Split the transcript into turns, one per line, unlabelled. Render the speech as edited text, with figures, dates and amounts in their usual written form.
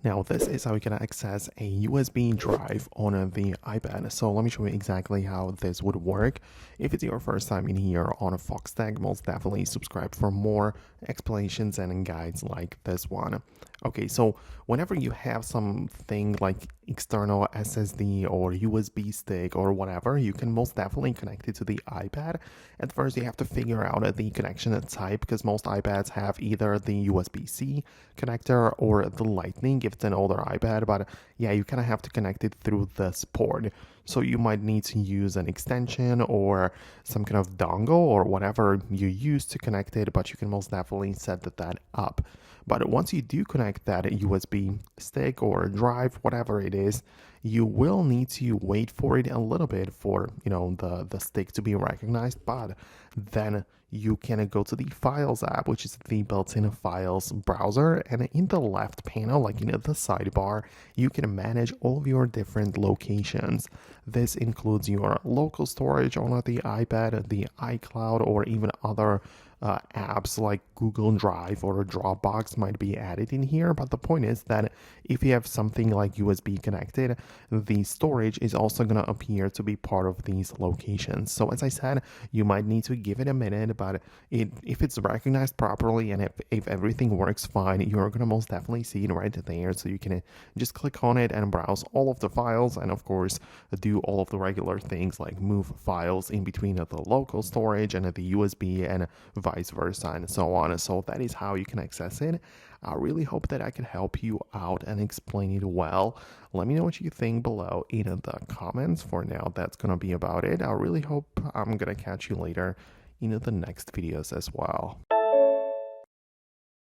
Now this is how you can access a USB drive on the iPad. So let me show you exactly how this would work. If it's your first time in here on a Foxtecc, most definitely subscribe for more explanations and guides like this one. Okay, so whenever you have something like external SSD or USB stick or whatever, you can most definitely connect it to the iPad. At first, you have to figure out the connection type because most iPads have either the USB-C connector or the Lightning if it's an older iPad, but yeah, you kind of have to connect it through this port. So you might need to use an extension or some kind of dongle or whatever you use to connect it, but you can most definitely set that up. But once you do connect that USB stick or drive, whatever it is, you will need to wait for it a little bit for the stick to be recognized, but then you can go to the Files app, which is the built-in Files browser, and in the left panel, like in the sidebar, you can manage all of your different locations. This includes your local storage on the iPad, the iCloud, or even other apps like Google Drive or Dropbox might be added in here. But the point is that if you have something like USB connected, the storage is also going to appear to be part of these locations. So as I said, you might need to give it a minute, but if it's recognized properly and if everything works fine, you're going to most definitely see it right there. So you can just click on it and browse all of the files, and of course do all of the regular things like move files in between the local storage and the USB and vice versa and so on. So that is how you can access it. I really hope that I can help you out and explain it well. Let me know what you think below in the comments. For now, that's gonna be about it. I really hope I'm gonna catch you later in the next videos as well.